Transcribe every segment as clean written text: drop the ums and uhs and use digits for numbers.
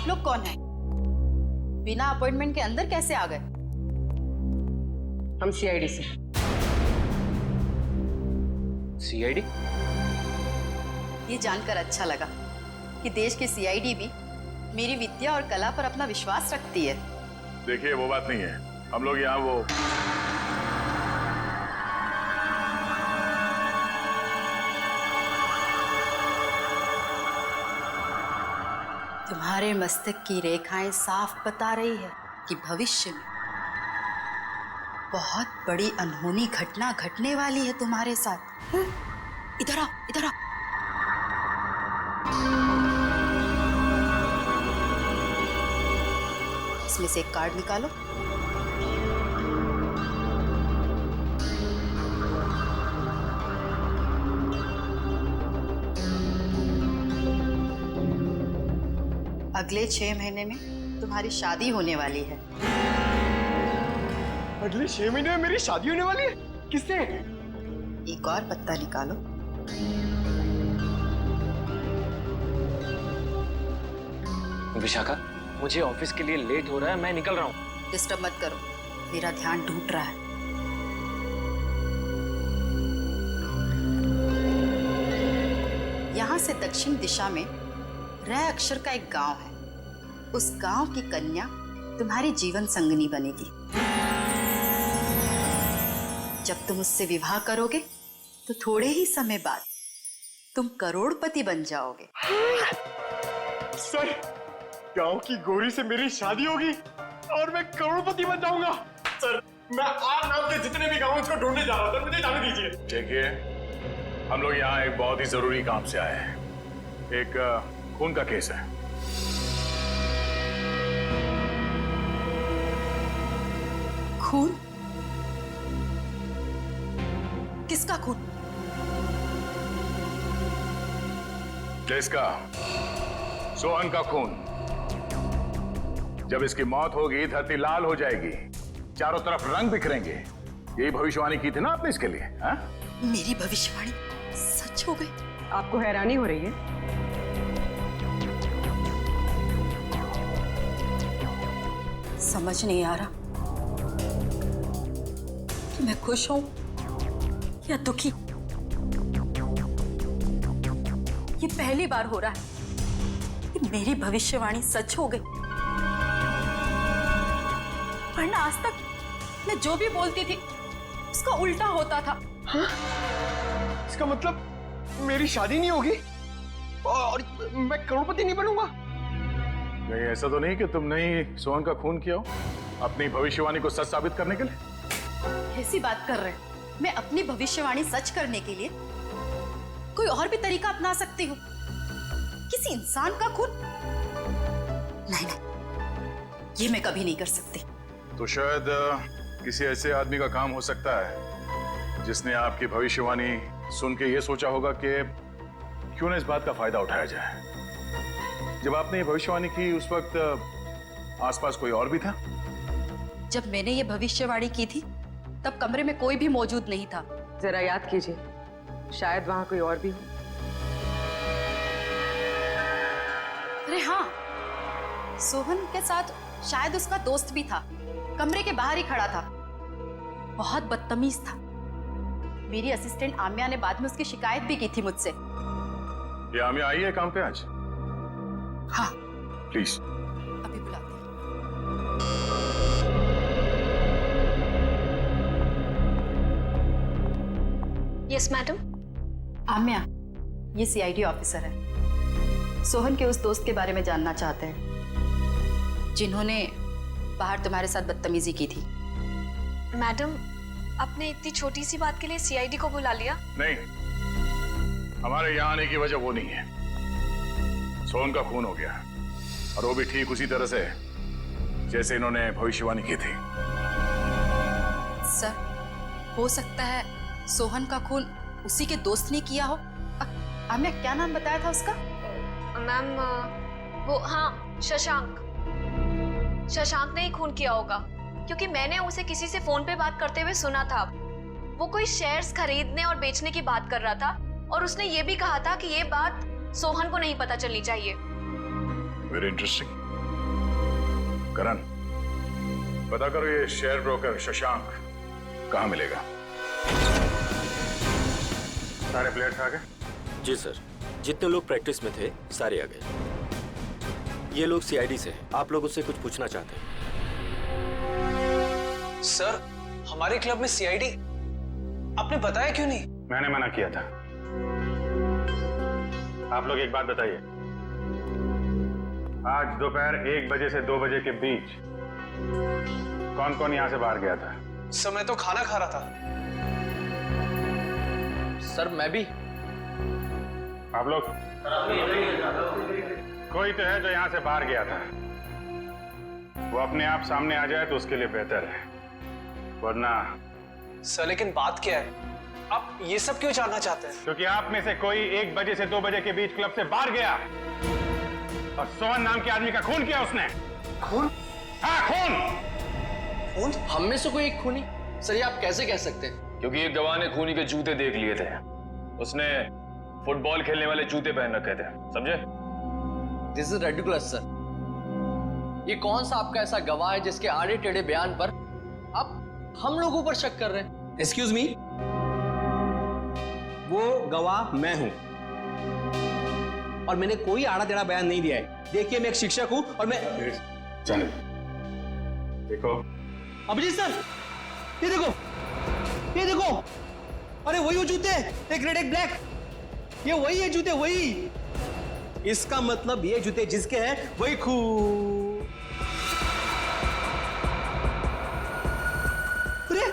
आप लोग कौन हैं? बिना अपॉइंटमेंट के अंदर कैसे आ गए? हम सीआईडी से। सीआईडी? ये जानकर अच्छा लगा कि देश की सीआईडी भी मेरी विद्या और कला पर अपना विश्वास रखती है। देखिए वो बात नहीं है, हम लोग यहाँ वो तुम्हारे मस्तक की रेखाएं साफ बता रही है कि भविष्य में बहुत बड़ी अनहोनी घटना घटने वाली है तुम्हारे साथ। इधर आओ, इधर आओ। इसमें से एक कार्ड निकालो। अगले 6 महीने में तुम्हारी शादी होने वाली है। अगले 6 महीने में मेरी शादी होने वाली है? किससे? एक और पत्ता निकालो। विशाखा, मुझे ऑफिस के लिए लेट हो रहा है, मैं निकल रहा हूँ। डिस्टर्ब मत करो, मेरा ध्यान टूट रहा है। यहाँ से दक्षिण दिशा में र अक्षर का एक गांव है। उस गांव की कन्या तुम्हारी जीवन संगनी बनेगी। जब तुम उससे विवाह करोगे तो थोड़े ही समय बाद तुम करोड़पति बन जाओगे। सर, गांव की गोरी से मेरी शादी होगी और मैं करोड़पति बन जाऊंगा। सर, मैं आप नाम के जितने भी गांव हैं उसको ढूंढने जा रहा था, मुझे जाने दीजिए। देखिए, हम लोग यहाँ एक बहुत ही जरूरी काम से आए हैं। एक खून का केस है। खून? किसका खून? जिसका सोहन का खून। जब इसकी मौत होगी धरती लाल हो जाएगी, चारों तरफ रंग बिखरेंगे। यही भविष्यवाणी की थी ना आपने इसके लिए? हा? मेरी भविष्यवाणी सच हो गई? आपको हैरानी हो रही है? समझ नहीं आ रहा कि मैं खुश हूं या दुखी। ये पहली बार हो रहा है कि मेरी भविष्यवाणी सच हो गई, वरना आज तक मैं जो भी बोलती थी उसका उल्टा होता था। हाँ? इसका मतलब मेरी शादी नहीं होगी और मैं करोड़पति नहीं बनूंगा? नहीं, ऐसा तो नहीं कि तुमने ही सोहन का खून किया हो अपनी भविष्यवाणी को सच साबित करने के लिए? ऐसी बात कर रहे हैं? मैं अपनी भविष्यवाणी सच करने के लिए कोई और भी तरीका अपना सकती हूँ। किसी इंसान का खून? नहीं नहीं, ये मैं कभी नहीं कर सकती। तो शायद किसी ऐसे आदमी का काम हो सकता है जिसने आपकी भविष्यवाणी सुन के ये सोचा होगा कि क्यों ना इस बात का फायदा उठाया जाए। जब आपने ये भविष्यवाणी की उस वक्त आसपास कोई और भी था? जब मैंने ये भविष्यवाणी की थी तब कमरे में कोई भी मौजूद नहीं था। जरा याद कीजिए, शायद वहां कोई और भी हो। अरे हाँ, सोहन के साथ शायद उसका दोस्त भी था, कमरे के बाहर ही खड़ा था। बहुत बदतमीज था। मेरी असिस्टेंट आम्या ने बाद में उसकी शिकायत भी की थी मुझसे। ये आम्या आई है काम पे आज? हाँ, प्लीज। अभी बुलाते हैं। Yes madam. आम्या, ये सीआईडी ऑफिसर है। सोहन के उस दोस्त के बारे में जानना चाहते हैं जिन्होंने बाहर तुम्हारे साथ बदतमीजी की थी। मैडम, आपने इतनी छोटी सी बात के लिए सीआईडी को बुला लिया? नहीं, हमारे यहाँ आने की वजह वो नहीं है। सोहन का खून हो गया और वो भी ठीक उसी तरह से जैसे इन्होंने भविष्यवाणी की थी। सर, हो सकता है सोहन का खून उसी के दोस्त ने किया हो। आम्या, क्या नाम बताया था उसका? मैम, वो हाँ, शशांक। शशांक ने ही खून किया होगा, क्योंकि मैंने उसे किसी से फोन पे बात करते हुए सुना था। वो कोई शेयर्स खरीदने और बेचने की बात कर रहा था और उसने ये भी कहा था कि ये बात सोहन को नहीं पता चलनी चाहिए। Very interesting. करण, पता करो ये शेयर ब्रोकर शशांक कहाँ मिलेगा। सारे प्लेयर्स आ गए? जी सर, जितने लोग प्रैक्टिस में थे सारे आ गए। ये लोग सीआईडी से हैं। आप लोग उससे कुछ पूछना चाहते हैं? सर, हमारे क्लब में सीआईडी आपने बताया क्यों नहीं? मैंने मना किया था। आप लोग एक बात बताइए, आज दोपहर 1 बजे से 2 बजे के बीच कौन कौन यहां से बाहर गया था? सर, मैं तो खाना खा रहा था। सर मैं भी। आप लोग? कोई तो है जो यहां से बाहर गया था। वो अपने आप सामने आ जाए तो उसके लिए बेहतर है, वरना। सर लेकिन बात क्या है? आप ये सब क्यों जानना चाहते हैं? क्योंकि आप में से कोई 1 बजे से 2 बजे के बीच क्लब से बाहर गया और सोहन नाम के आदमी का खून किया उसने। खून? हाँ, खून। खून? हम में से कोई एक खूनी? सर ये आप कैसे कह सकते हैं? क्योंकि एक गवाह ने खूनी के जूते देख लिए थे। उसने फुटबॉल खेलने वाले जूते पहन रखे थे, समझे? This is ridiculous sir. ये कौन सा आपका ऐसा गवाह है जिसके आड़े टेढ़े बयान पर आप हम लोगों पर शक कर रहे हैं? एक्सक्यूज मी, वो गवाह मैं हूं और मैंने कोई आड़ा टेढ़ा बयान नहीं दिया है। देखिए मैं एक शिक्षक हूं और मैं। जाने देखो अभिजीत सर, ये देखो, ये देखो, अरे वही वो जूते, एक रेड एक ब्लैक, ये वही है जूते, वही। इसका मतलब ये जूते जिसके हैं वही अरे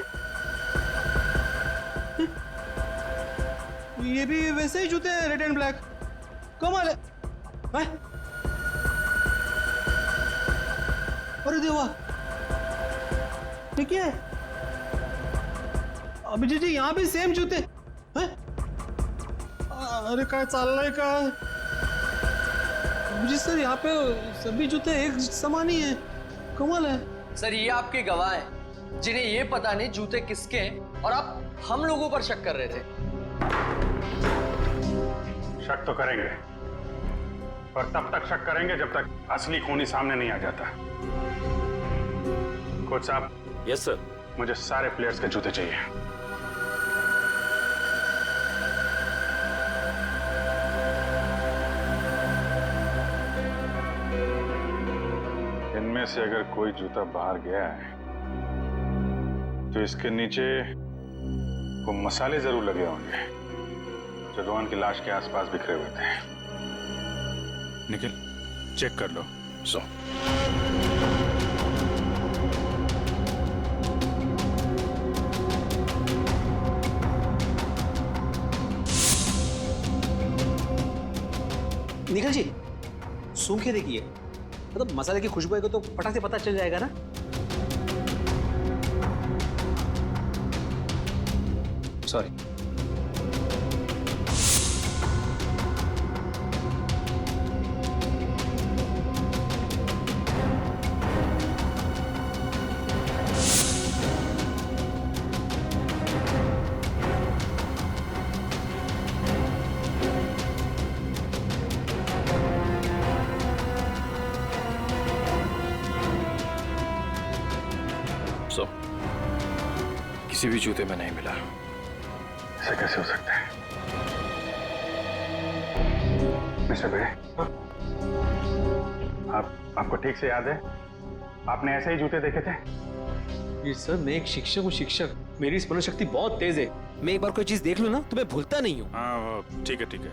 ये भी वैसे ही जूते हैं, रेड एंड ब्लैक। कमाल है, हैं? अरे देवा, ये क्या है? अभिजीत जी यहाँ भी सेम जूते हैं? अरे काय चाललंय का? अभिजीत सर यहाँ पे सभी जूते एक समान ही है, कमाल है। सर ये आपके गवाह हैं जिन्हें ये पता नहीं जूते किसके हैं और आप हम लोगों पर शक कर रहे थे। शक तो करेंगे, पर तब तक शक करेंगे जब तक असली खूनी सामने नहीं आ जाता। कोच साहब। Yes sir. मुझे सारे प्लेयर्स के जूते चाहिए। इनमें से अगर कोई जूता बाहर गया है तो इसके नीचे वो मसाले जरूर लगे होंगे जो रोहन की लाश के आसपास बिखरे हुए थे। निखिल, चेक कर लो। सो निखिल जी, सूंघ के देखिए, मतलब मसाले की खुशबू आएगी तो फटाक से पता चल जाएगा ना। सॉरी। सो किसी भी जूते में नहीं मिला। ऐसा कैसे हो सकता है? मिस्टर बेड़े, आपको ठीक से याद है आपने ऐसे ही जूते देखे थे? ये सर, मैं एक शिक्षक हूँ, शिक्षक। मेरी स्मरण शक्ति बहुत तेज है। मैं एक बार कोई चीज देख लूं ना तो मैं भूलता नहीं हूँ। हाँ ठीक है ठीक है।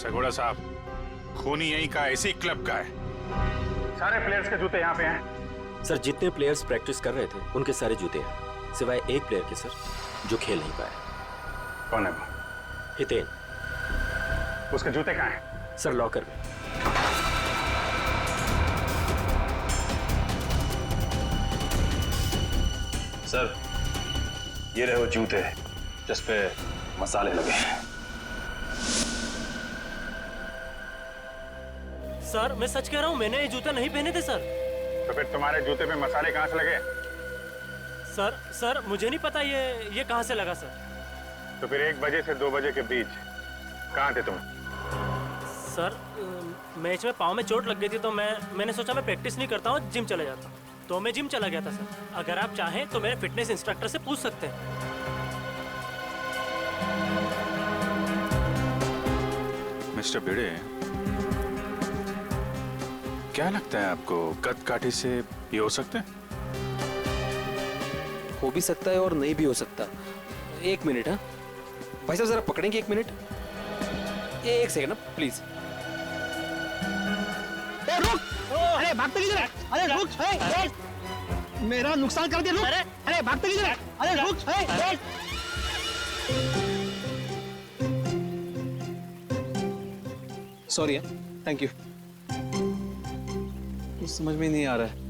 सगोड़ा साहब, खूनी यहीं का, इसी क्लब का है। सारे प्लेयर्स के जूते यहाँ पे हैं। सर जितने प्लेयर्स प्रैक्टिस कर रहे थे उनके सारे जूते हैं, सिवाय एक प्लेयर के सर जो खेल नहीं पाए। कौन है वो? हितेन। उसके जूते कहाँ हैं? सर लॉकर में। सर ये रहे वो जूते जिस पे मसाले लगे हैं। सर मैं सच कह रहा हूँ, मैंने ये जूते नहीं पहने थे सर। तो फिर तुम्हारे जूते पे मसाले कहाँ से लगे? सर मुझे नहीं पता ये कहाँ से लगा सर। तो फिर 1 बजे से 2 बजे के बीच कहाँ थे तुम? सर मैच में पाँव में चोट लग गई थी तो मैंने सोचा मैं प्रैक्टिस नहीं करता हूँ, जिम चले जाता हूँ, तो मैं जिम चला गया था सर। अगर आप चाहें तो मेरे फिटनेस इंस्ट्रक्टर से पूछ सकते हैं। मिस्टर भिड़े, क्या लगता है आपको कद काठी से ये हो सकता है? हो भी सकता है और नहीं भी हो सकता। एक मिनट, हाँ भाई साहब, जरा पकड़ेंगे 1 मिनट। एक सेकंड ना प्लीज। रुक! अरे भागते किधर है? अरे रुक! मेरा नुकसान कर दिया, रुक! अरे भागते किधर है? अरे रुक! Sorry, thank you. कुछ समझ में नहीं आ रहा है।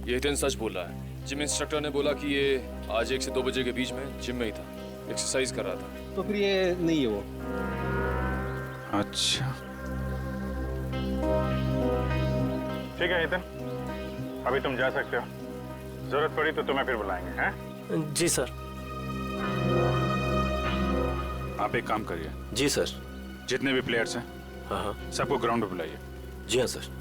ये हितेन सच बोल रहा है। जिम इंस्ट्रक्टर ने बोला कि ये आज 1 से 2 बजे के बीच में जिम में ही था, एक्सरसाइज कर रहा था। तो फिर ये नहीं है वो। अच्छा, ठीक है हितेन, अभी तुम जा सकते हो। जरूरत पड़ी तो तुम्हें फिर बुलाएंगे, हैं? जी सर। आप एक काम करिए, जी सर। जितने भी प्लेयर्स हैं हाँ हाँ। सबको ग्राउंड पे बुलाइए। जी हाँ सर।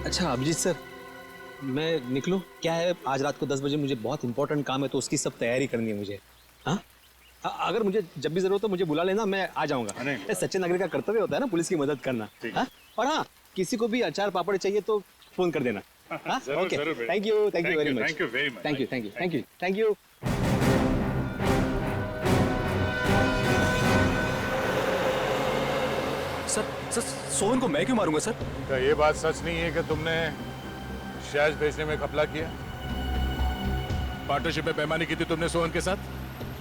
अच्छा अभिजीत सर, मैं निकलूं? क्या है, आज रात को 10 बजे मुझे बहुत इंपॉर्टेंट काम है, तो उसकी सब तैयारी करनी है मुझे। हाँ, अगर मुझे जब भी जरूरत हो मुझे बुला लेना, मैं आ जाऊंगा। ये सच्चे नागरिक का कर्तव्य होता है ना, पुलिस की मदद करना। हाँ? और हाँ, किसी को भी अचार पापड़ चाहिए तो फोन कर देना। हाँ? Okay, thank you very much. Thank you. Sir Sohan को मैं क्यों मारूंगा सर? क्या ये बात सच नहीं है कि तुमने शैज बेचने में घपला किया? पार्टनरशिप में बेईमानी की थी तुमने सोहन के साथ?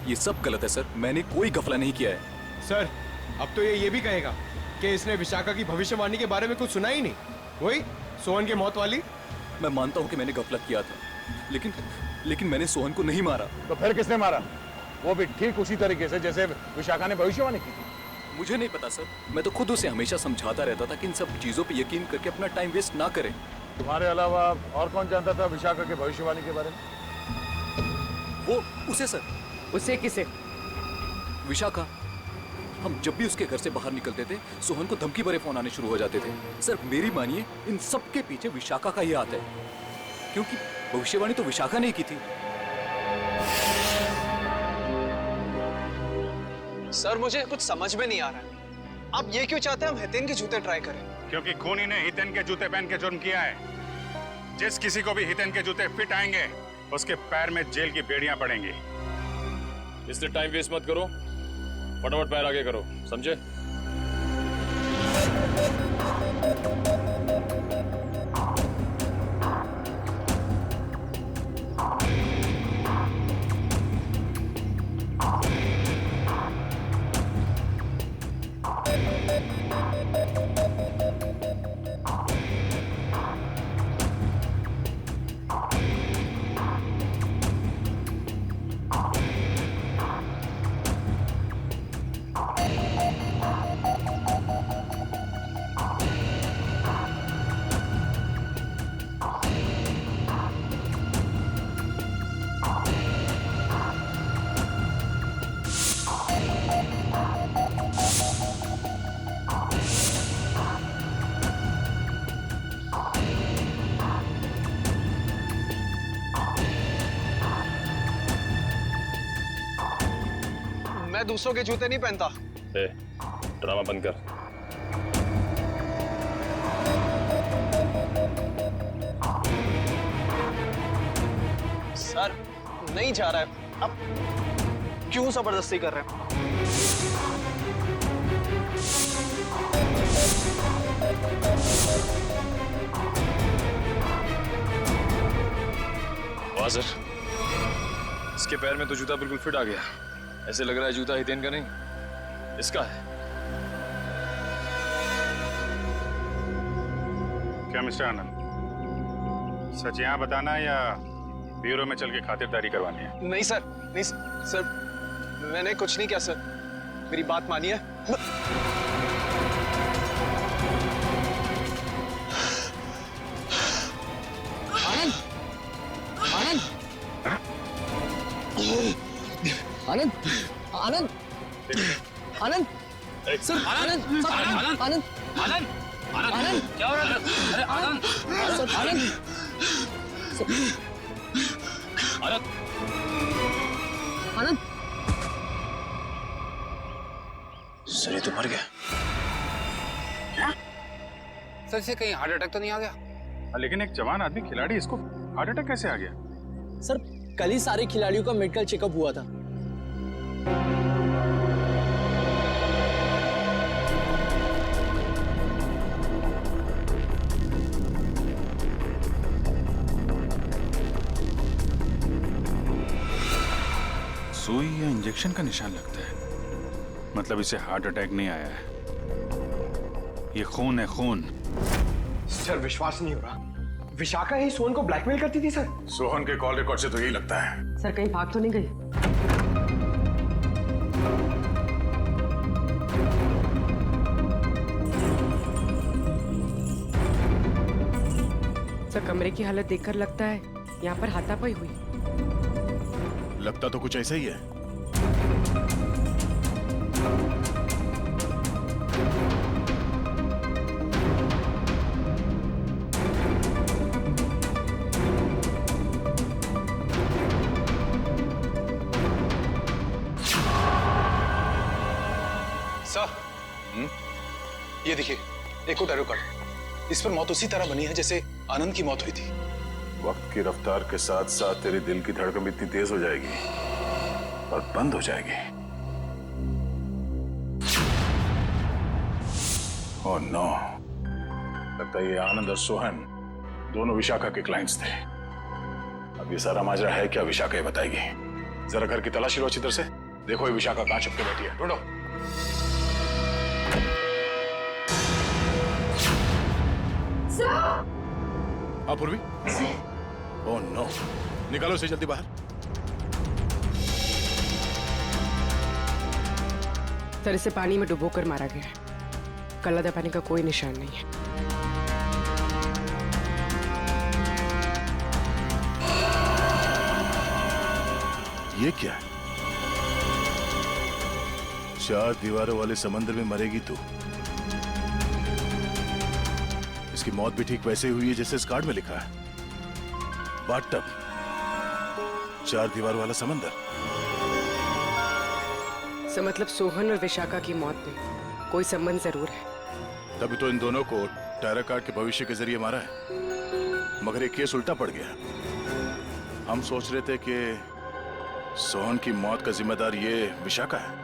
ये सब गलत है सर, मैंने कोई घपला नहीं किया है। सर अब तो ये भी कहेगा कि इसने विशाखा की भविष्यवाणी के बारे में कुछ सुना ही नहीं, वही सोहन की मौत वाली। मैं मानता हूँ कि मैंने घपला किया था, लेकिन मैंने सोहन को नहीं मारा। तो फिर किसने मारा? वो भी ठीक उसी तरीके से जैसे विशाखा ने भविष्यवाणी की थी। मुझे नहीं पता सर, मैं तो खुद उसे हमेशा समझाता रहता था कि इन सब चीजों पे यकीन करके अपना टाइम वेस्ट ना करें। तुम्हारे अलावा और कौन जानता था विशाखा की भविष्यवाणी के बारे में? वो उसे सर। उसे किसे? विशाखा। हम जब भी उसके घर से बाहर निकलते थे, सोहन को धमकी भरे फोन आने शुरू हो जाते थे। सर मेरी मानिए, इन सब के पीछे विशाखा का ही हाथ है, क्योंकि भविष्यवाणी तो विशाखा ने की थी। सर मुझे कुछ समझ में नहीं आ रहा है, आप ये क्यों चाहते हैं हम हितेन के जूते ट्राई करें? क्योंकि खूनी ने हितेन के जूते पहन के जुर्म किया है। जिस किसी को भी हितेन के जूते फिट आएंगे, उसके पैर में जेल की बेड़ियां पड़ेंगी। इसलिए टाइम वेस्ट मत करो, फटाफट पैर आगे करो, समझे? मैं दूसरों के जूते नहीं पहनता। ड्रामा बंद कर। सर नहीं जा रहा है, अब क्यों जबरदस्ती कर रहे हैं? वाज़र, इसके पैर में तो जूता बिल्कुल फिट आ गया। ऐसे लग रहा है जूता हितेन का नहीं, इसका है। क्या मिस्टर आनंद, सच यहाँ बताना या ब्यूरो में चल के खातिरदारी करवानी है? नहीं सर, नहीं सर, मैंने कुछ नहीं किया सर, मेरी बात मानिए। आनंद, आनंद, आनंद, आनंद आनंद सर आनंद आनंद आनंद आनंद आनंद क्या हो रहा है? अरे आनंद सर आनंद आनंद आनंद सर ये तो मर गया। सर से कहीं हार्ट अटैक तो नहीं आ गया? लेकिन एक जवान आदमी खिलाड़ी, इसको हार्ट अटैक कैसे आ गया? सर कल ही सारे खिलाड़ियों का मेडिकल चेकअप हुआ था। सुई या इंजेक्शन का निशान लगता है, मतलब इसे हार्ट अटैक नहीं आया है, ये खून है, खून। सर विश्वास नहीं हो रहा, विशाखा ही सोहन को ब्लैकमेल करती थी सर। सोहन के कॉल रिकॉर्ड से तो यही लगता है। सर कहीं भाग तो नहीं गई? सर कमरे की हालत देखकर लगता है यहाँ पर हाथापाई हुई। लगता तो कुछ ऐसा ही है। सर, ये देखिए, एक और टैरो कार्ड। इस पर मौत उसी तरह बनी है जैसे आनंद की मौत हुई थी। वक्त की रफ्तार के साथ साथ तेरे दिल की धड़कन इतनी तेज हो जाएगी और बंद हो जाएगी। ओह नो, लगता है ये आनंद और सोहन दोनों विशाखा के क्लाइंट्स थे। अब ये सारा माजरा है क्या, विशाखा ही बताएगी। जरा घर की तलाशी लो अच्छी तरह से, देखो ये विशाखा कहां छुप के बैठी है, ढूंढो। हाँ पूर्वी। ओह नो, निकालो इसे जल्दी बाहर। सर इसे पानी में डुबोकर मारा गया है, गला दबाने का कोई निशान नहीं है। ये क्या है? 4 दीवारों वाले समंदर में मरेगी तू। इसकी मौत भी ठीक वैसे हुई है जैसे इस कार्ड में लिखा है, बाथटब, 4 दीवार वाला समंदर। सर मतलब सोहन और विशाखा की मौत में कोई संबंध जरूर है। तभी तो इन दोनों को टैरो कार्ड के भविष्य के जरिए मारा है, मगर ये केस उल्टा पड़ गया। हम सोच रहे थे कि सोहन की मौत का जिम्मेदार ये विशाखा है।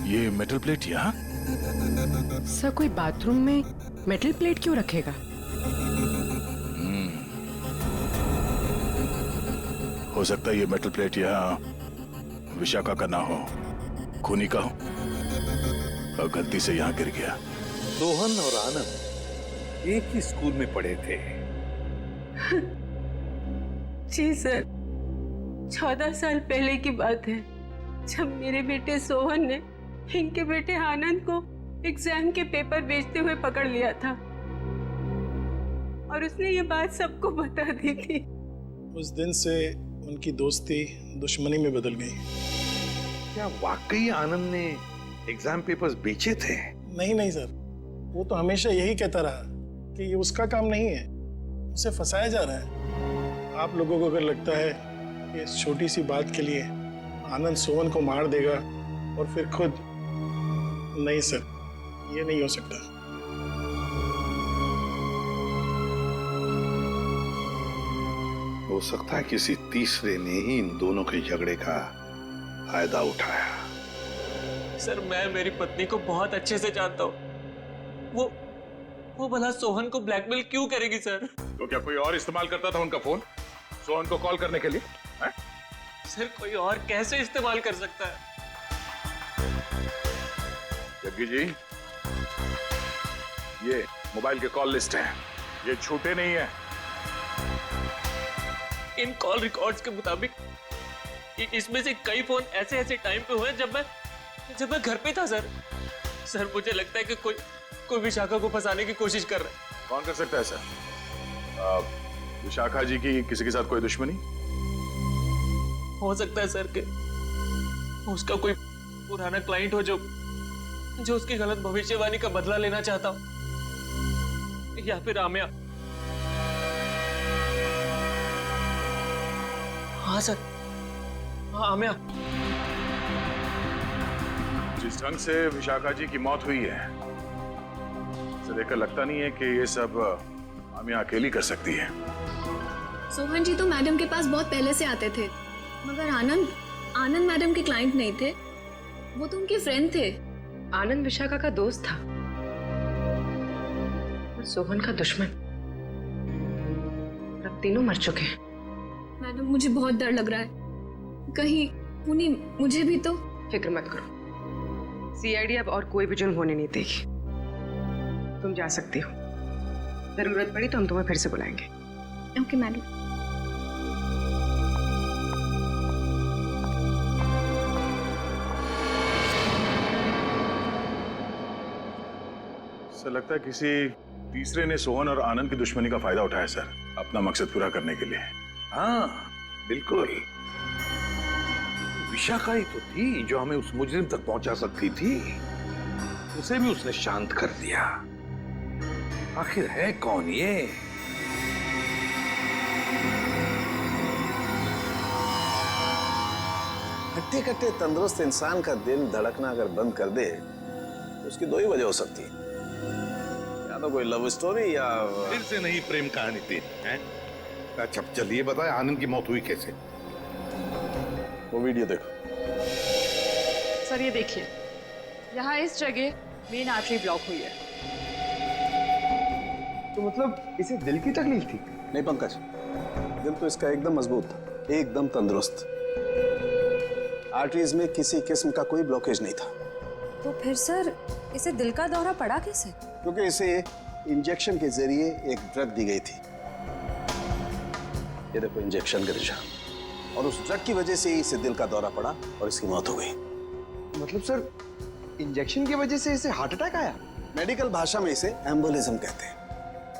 ये मेटल प्लेट यहाँ? सर कोई बाथरूम में मेटल प्लेट क्यों रखेगा? हो सकता है ये मेटल प्लेट यहाँ विशाखा का ना हो, खूनी का हो और गलती से यहाँ गिर गया। सोहन और आनंद एक ही स्कूल में पढ़े थे। जी सर, 14 साल पहले की बात है, जब मेरे बेटे सोहन ने इनके बेटे आनंद को एग्जाम के पेपर बेचते हुए पकड़ लिया था और उसने ये बात सबको बता दी थी। उस दिन से उनकी दोस्ती दुश्मनी में बदल गई। क्या वाकई आनंद ने एग्जाम पेपर्स बेचे थे? नहीं सर, वो तो हमेशा यही कहता रहा कि ये उसका काम नहीं है, उसे फंसाया जा रहा है। आप लोगों को अगर लगता है कि इस छोटी सी बात के लिए आनंद सोहन को मार देगा और फिर खुद, नहीं सर, ये नहीं हो सकता। हो सकता है किसी तीसरे ने ही इन दोनों के झगड़े का फायदा उठाया। सर मैं मेरी पत्नी को बहुत अच्छे से जानता हूँ, वो भला सोहन को ब्लैकमेल क्यों करेगी सर? तो क्या कोई और इस्तेमाल करता था उनका फोन सोहन को कॉल करने के लिए? है? सर कोई और कैसे इस्तेमाल कर सकता है? जग्गी जी, ये मोबाइल के कॉल लिस्ट है, ये झूठे नहीं है। इन कॉल रिकॉर्ड्स के मुताबिक इसमें से कई फोन ऐसे ऐसे टाइम पे हुए जब मैं घर पे था सर। सर मुझे लगता है कि कोई विशाखा को फंसाने की कोशिश कर रहा है। कौन कर सकता है सर? विशाखा जी की किसी के साथ कोई दुश्मनी? हो सकता है सर कि उसका कोई पुराना क्लाइंट हो जो उसकी गलत भविष्यवाणी का बदला लेना चाहता हो, या फिर आमिया। हाँ सर, हाँ आमिया। जिस ढंग से विशाखा जी की मौत हुई है, इसे देखकर लगता नहीं है कि ये सब आमिया अकेली कर सकती है। सोहन जी तो मैडम के पास बहुत पहले से आते थे, मगर आनंद मैडम के क्लाइंट नहीं थे, वो तो उनके फ्रेंड थे। आनंद विशाखा का दोस्त था और सोहन का दुश्मन। अब तीनों मर चुके हैं। मैडम मुझे बहुत डर लग रहा है, कहीं उन्हीं मुझे भी तो। फिक्र मत करो, सीआईडी अब और कोई भी जुर्म होने नहीं देगी। तुम जा सकती हो, जरूरत पड़ी तो हम तुम्हें फिर से बुलाएंगे। Okay madam. सर लगता है किसी तीसरे ने सोहन और आनंद की दुश्मनी का फायदा उठाया सर, अपना मकसद पूरा करने के लिए। हाँ बिल्कुल, विशाखा ही तो थी जो हमें उस मुजरिम तक पहुंचा सकती थी। उसे भी उसने शांत कर दिया। आखिर है कौन ये? हट्टे कट्टे तंदुरुस्त इंसान का दिल धड़कना अगर बंद कर दे तो उसकी दो ही वजह हो सकती है, या तो कोई लव स्टोरी या फिर से नहीं प्रेम कहानी थी। अच्छा चलिए बताए आनंद की मौत हुई कैसे? वो वीडियो देखो। सर ये देखिए, यहाँ इस जगह मेन आर्टरी ब्लॉक हुई है। तो मतलब इसे दिल की तकलीफ थी? नहीं पंकज, दिल तो इसका एकदम मजबूत था, एकदम तंदुरुस्त। आर्टरीज में किसी किस्म का कोई ब्लॉकेज नहीं था। तो फिर सर इसे दिल का दौरा पड़ा कैसे? क्योंकि इसे इंजेक्शन के जरिए एक ड्रग दी गई थी। ये देखो इंजेक्शन का निशान, और उस ड्रग की वजह से ही इसे दिल का दौरा पड़ा और इसकी मौत हो गई। मतलब सर इंजेक्शन की वजह से इसे हार्ट अटैक आया? मेडिकल भाषा में इसे एम्बोलिज्म कहते हैं।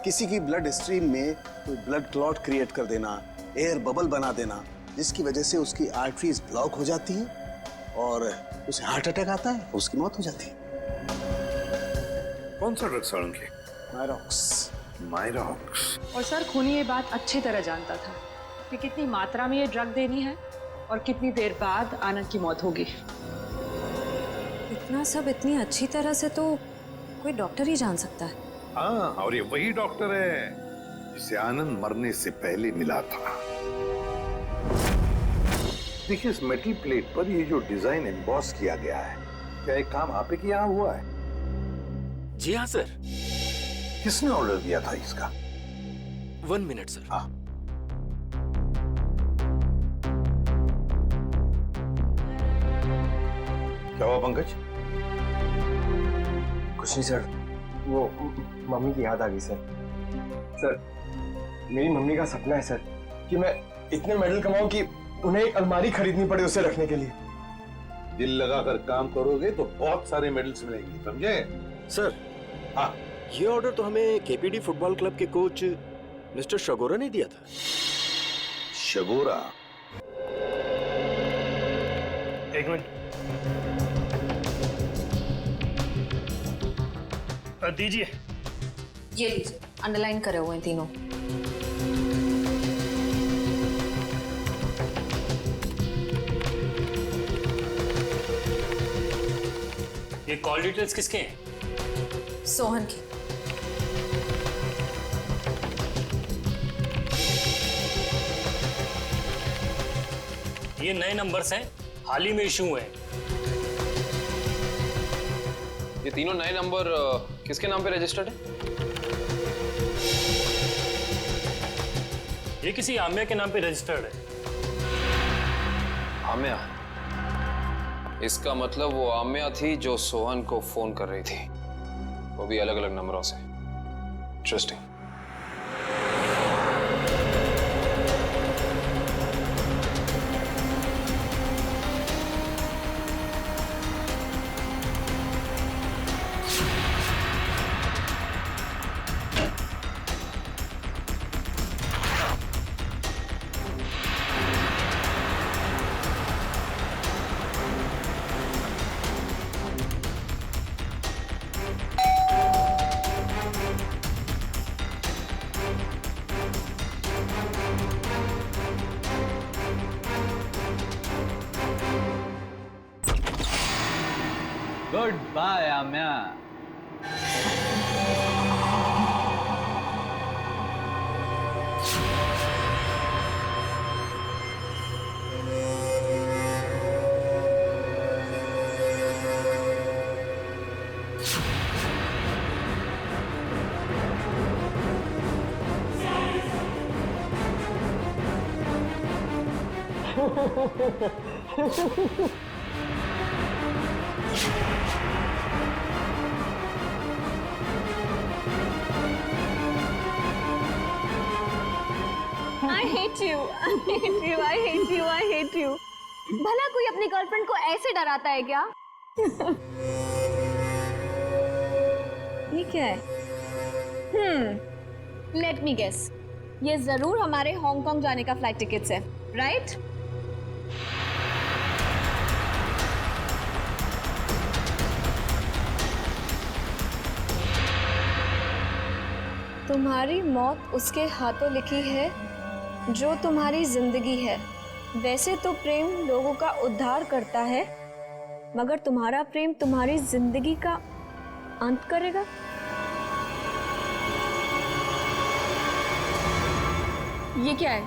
किसी की ब्लड स्ट्रीम में कोई ब्लड क्लॉट क्रिएट कर देना, एयर बबल बना देना, जिसकी वजह से उसकी आर्टरीज ब्लॉक हो जाती है और उसे हार्ट अटैक आता है, उसकी मौत हो जाती है। कौन सा ड्रग सड़ेंगे? मायरॉक्स। मायरॉक्स। और सर खूनी ये बात अच्छी तरह जानता था कि कितनी मात्रा में ये ड्रग देनी है और कितनी देर बाद आनंद की मौत होगी। इतना सब इतनी अच्छी तरह से तो कोई डॉक्टर ही जान सकता है। हाँ, और ये वही डॉक्टर है जिसे आनंद मरने से पहले मिला था। देखिए इस मेटल प्लेट पर ये जो डिजाइन एम्बॉस किया गया है, क्या एक काम आप ही के यहाँ हुआ है? जी हाँ सर। किसने ऑर्डर दिया था इसका? 1 मिनट सर। हाँ। क्या हुआ पंकज? कुछ नहीं सर, वो मम्मी की याद आ गई सर। सर मेरी मम्मी का सपना है सर कि मैं इतने मेडल कमाऊं कि उन्हें एक अलमारी खरीदनी पड़े उसे रखने के लिए। दिल लगाकर काम करोगे तो बहुत सारे मेडल्स मिलेंगे, समझे? सर हाँ, ये ऑर्डर तो हमें केपीडी फुटबॉल क्लब के कोच मिस्टर शगोरा ने दिया था। शगोरा? एक मिनट दीजिए। ये लीजिए, अंडरलाइन करे हुए हैं तीनों। ये कॉल डिटेल्स किसके हैं? सोहन की। ये नए नंबर्स हैं, हाल ही में इशू हुए हैं। ये तीनों नए नंबर किसके नाम पे रजिस्टर्ड है? ये किसी आमिया के नाम पे रजिस्टर्ड है। आमिया? इसका मतलब वो आमिया थी जो सोहन को फोन कर रही थी, वो भी अलग अलग नंबरों से। Interesting. Goodbye Aamya. I hate you. I hate you. I hate you. I hate you. भला कोई अपनी गर्लफ्रेंड को ऐसे डराता है क्या? ये क्या है? Let me guess. ये जरूर हमारे हांगकांग जाने का फ्लाइट टिकट्स है, राइट? तुम्हारी मौत उसके हाथों लिखी है जो तुम्हारी जिंदगी है। वैसे तो प्रेम लोगों का उद्धार करता है, मगर तुम्हारा प्रेम तुम्हारी जिंदगी का अंत करेगा। ये क्या है?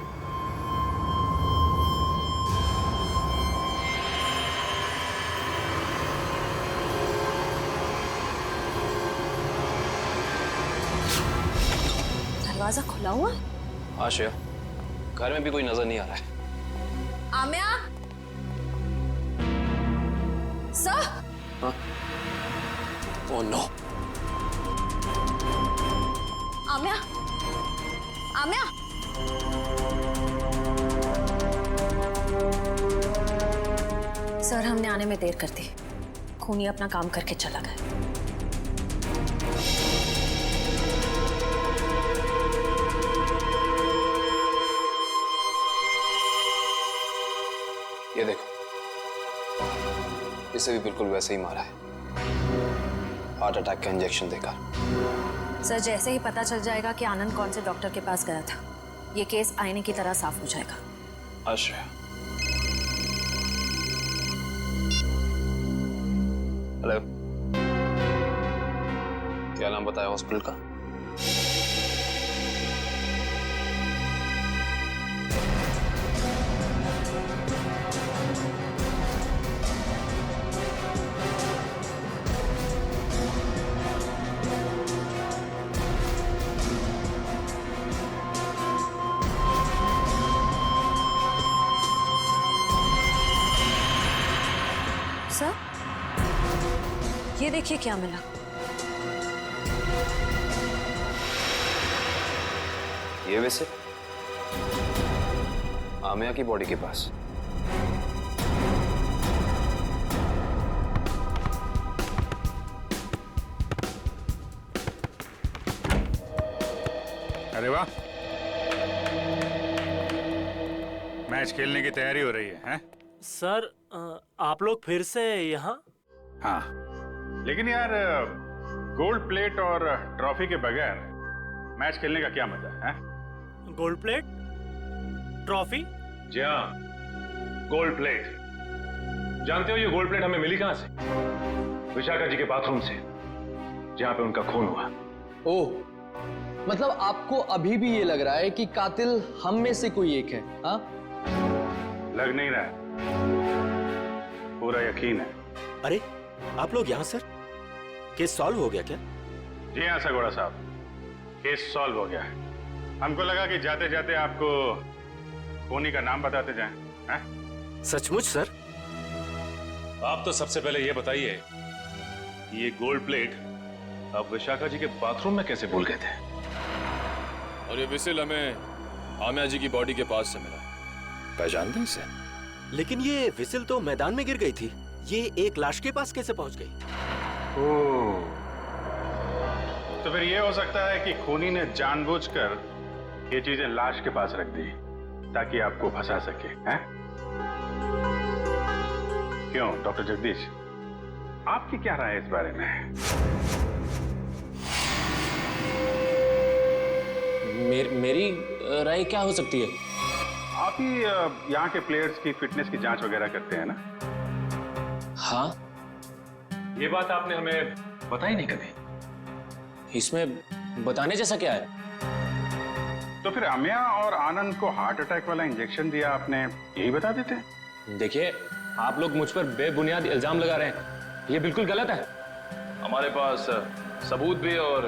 दरवाजा खुला हुआ? हाँ श्रेया, घर में भी कोई नजर नहीं आ रहा है। आम्या? सर? हाँ? Oh no. आम्या? आम्या? सर, हमने आने में देर कर दी। खूनी अपना काम करके चला गया। ये देखो, इसे भी बिल्कुल वैसे ही मारा है, हार्ट अटैक का इंजेक्शन देकर। सर, जैसे ही पता चल जाएगा कि आनंद कौन से डॉक्टर के पास गया था, ये केस आईने की तरह साफ हो जाएगा। श्रेया, हेलो, क्या नाम बताया हॉस्पिटल का? सर, ये देखिए क्या मिला। ये वैसे आमिया की बॉडी के पास। अरे वाह, मैच खेलने की तैयारी हो रही है? सर, आप लोग फिर से यहाँ? हाँ, लेकिन यार गोल्ड प्लेट और ट्रॉफी के बगैर मैच खेलने का क्या मजा है? Gold plate, trophy? जी हाँ, गोल्ड प्लेट। जानते हो ये गोल्ड प्लेट हमें मिली कहां से? विशाखा जी के बाथरूम से, जहां पे उनका खून हुआ। ओह, मतलब आपको अभी भी ये लग रहा है कि कातिल हम में से कोई एक है? हाँ, लग नहीं रहा है, पूरा यकीन है। अरे, आप लोग यहाँ सर? केस सॉल्व हो गया क्या? जी हाँ सगोड़ा साहब, केस सॉल्व हो गया है। हमको लगा कि जाते जाते आपको खूनी का नाम बताते जाएं। हैं? सचमुच सर? आप तो सबसे पहले ये बताइए कि ये गोल्ड प्लेट आप विशाखा जी के बाथरूम में कैसे भूल गए थे? और ये विसिल हमें आमिया जी की बॉडी के पास से मिला। पहचानते हैं इसे? लेकिन ये विसिल तो मैदान में गिर गई थी, ये एक लाश के पास कैसे पहुंच गई? ओह, तो फिर ये हो सकता है कि खूनी ने जानबूझकर ये चीजें लाश के पास रख दी ताकि आपको फंसा सके, हैं? क्यों डॉक्टर जगदीश, आपकी क्या राय है इस बारे में? मेरी राय क्या हो सकती है? आप ही यहाँ के प्लेयर्स की फिटनेस की जांच वगैरह करते हैं ना? हाँ। ये बात आपने हमें बताई नहीं कभी। इसमें बताने जैसा क्या है? तो फिर अमिया और आनंद को हार्ट अटैक वाला इंजेक्शन दिया आपने, यही बता देते? देखिए, आप लोग मुझ पर बेबुनियाद इल्जाम लगा रहे हैं, ये बिल्कुल गलत है। हमारे पास सबूत भी और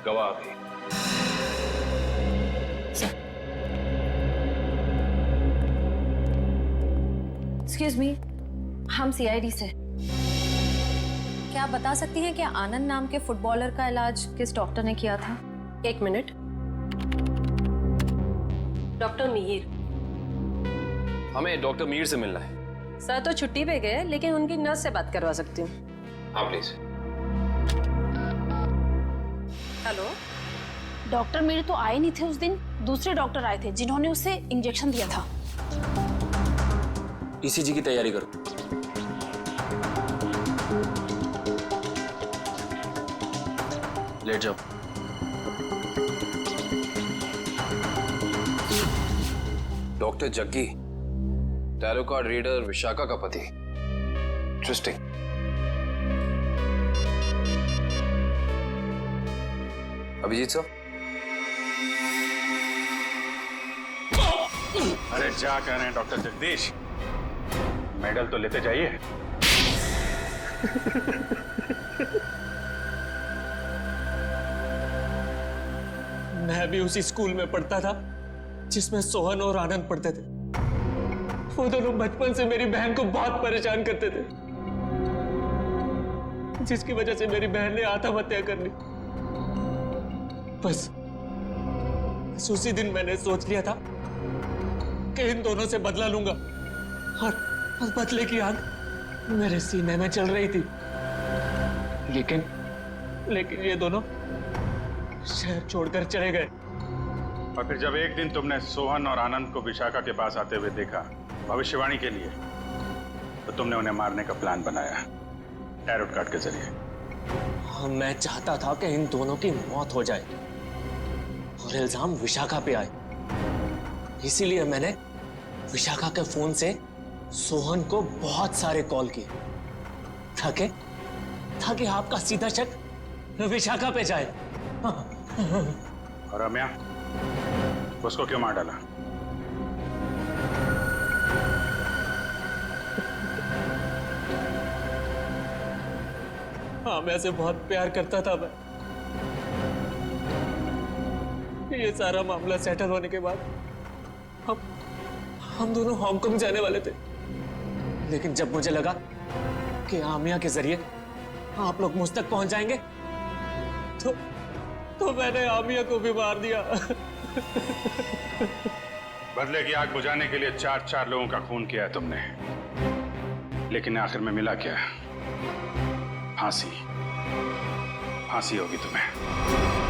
गवाह भी। एक्सक्यूज मी, हम सीआईडी से। क्या आप बता सकती हैं कि आनंद नाम के फुटबॉलर का इलाज किस डॉक्टर ने किया था? एक मिनट। डॉक्टर मीर। हमें डॉक्टर मीर से मिलना है। सर तो छुट्टी पे गए, लेकिन उनकी नर्स से बात करवा सकती हूँ। हाँ प्लीज। हेलो। डॉक्टर मीर तो आए नहीं थे उस दिन, दूसरे डॉक्टर आए थे जिन्होंने उसे इंजेक्शन दिया था। ईसीजी की तैयारी करो। लेट जाओ। Doctor Jaggi, tarot card reader Vishakha का पति। इंटरेस्टिंग। अभिजीत साहब। अरे क्या कह रहे हैं डॉक्टर जगदीश, मेडल तो लेते जाइए। मैं भी उसी स्कूल में पढ़ता था जिसमें सोहन और आनंद पढ़ते थे। वो दोनों बचपन से मेरी बहन को बहुत परेशान करते थे, जिसकी वजह से मेरी बहन ने आत्महत्या कर ली। बस उसी दिन मैंने सोच लिया था कि इन दोनों से बदला लूंगा, और बदले की आग मेरे सीने में चल रही थी। लेकिन ये दोनों शहर छोड़कर चले गए। और फिर जब एक दिन तुमने सोहन और आनंद को विशाखा के पास आते हुए देखा भविष्यवाणी के लिए, तो तुमने उन्हें मारने का प्लान बनाया टैरोट कार्ड के जरिए। मैं चाहता था कि इन दोनों की मौत हो जाए और इल्जाम विशाखा पे आए। इसीलिए मैंने विशाखा के फोन से सोहन को बहुत सारे कॉल किए ताकि आपका सीधा शक विशाखा पे जाए। और रम्या, उसको क्यों मार डाला? हाँ, मैं से बहुत प्यार करता था मैं। ये सारा मामला सेटल होने के बाद हम दोनों हांगकांग जाने वाले थे, लेकिन जब मुझे लगा कि आमिया के जरिए आप लोग मुझ तक पहुंच जाएंगे, तो मैंने आमिया को भी मार दिया। बदले की आग बुझाने के लिए 4 लोगों का खून किया है तुमने, लेकिन आखिर में मिला क्या? फांसी। फांसी होगी तुम्हें।